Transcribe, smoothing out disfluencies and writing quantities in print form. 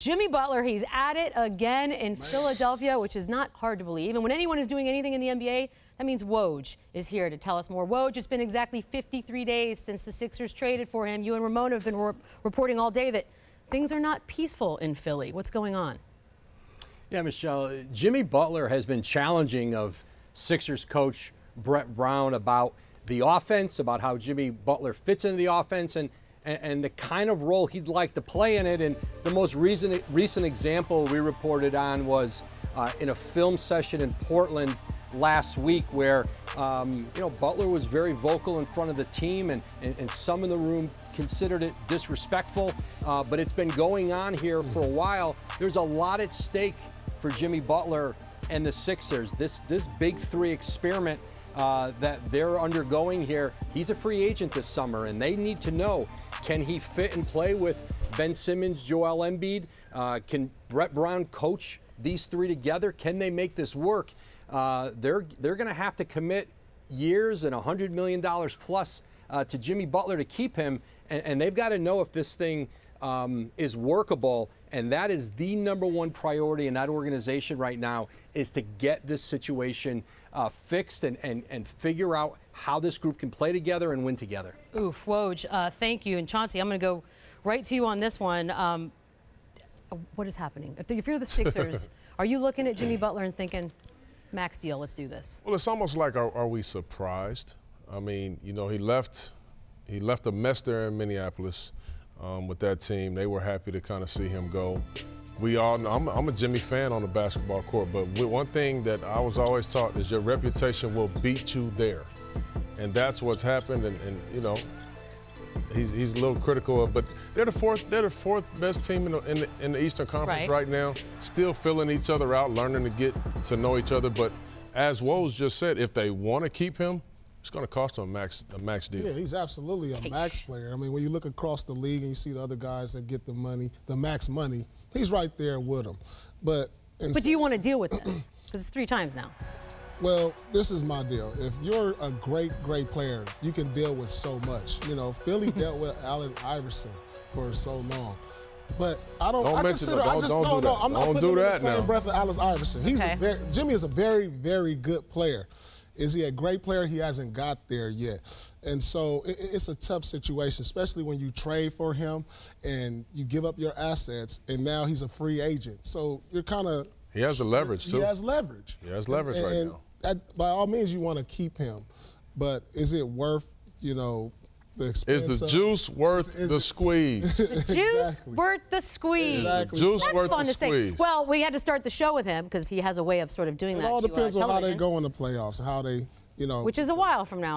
Jimmy Butler, he's at it again in Philadelphia, which is not hard to believe. And when anyone is doing anything in the NBA, that means Woj is here to tell us more. Woj, it's been exactly 53 days since the Sixers traded for him. You and Ramona have been reporting all day that things are not peaceful in Philly. What's going on? Yeah, Michelle, Jimmy Butler has been challenging of Sixers coach Brett Brown about the offense, about how Jimmy Butler fits into the offense, and the kind of role he'd like to play in it. And the most recent example we reported on was in a film session in Portland last week where, Butler was very vocal in front of the team, and some in the room considered it disrespectful, but it's been going on here for a while. There's a lot at stake for Jimmy Butler and the Sixers. This big three experiment that they're undergoing here, he's a free agent this summer, and they need to know, can he fit and play with Ben Simmons, Joel Embiid? Can Brett Brown coach these three together? Can they make this work? They're going to have to commit years and $100 million plus to Jimmy Butler to keep him, and they've got to know if this thing is workable. And that is the #1 priority in that organization right now, is to get this situation fixed and figure out how this group can play together and win together. Oof, Woj, thank you. And Chauncey, I'm going to go right to you on this one. What is happening? If you're the Sixers, are you looking at Jimmy Butler and thinking, max deal, let's do this? Well, it's almost like, are we surprised? I mean, he left a mess there in Minneapolis. With that team, they were happy to kind of see him go. We all know, I'm a Jimmy fan on the basketball court, but one thing that I was always taught is your reputation will beat you there. And that's what's happened, and he's a little critical of, but they're the fourth best team in the Eastern Conference right now, still filling each other out, learning to get to know each other. But as Woj just said, if they want to keep him, it's going to cost him a max deal. Yeah, he's absolutely a max player. I mean, when you look across the league and you see the other guys that get the money, the max money, he's right there with them. But do you want to deal with this? Because it's 3 times now. Well, this is my deal. If you're a great player, you can deal with so much. Philly dealt with Allen Iverson for so long. But I'm not putting him in the same breath as Allen Iverson. Jimmy is a very, very good player. Is he a great player? He hasn't got there yet. And so it's a tough situation, especially when you trade for him and you give up your assets, and now he's a free agent. So you're kind of... He has the leverage, too. He has leverage. He has leverage right now. And by all means, you want to keep him. But is it worth, the expense? Is the juice worth the squeeze? The juice worth the squeeze. Exactly. The juice That's worth fun the to squeeze. say. Well, we had to start the show with him because he has a way of sort of doing that. It all depends on how they television. go in the playoffs, how they, Which is a while from now.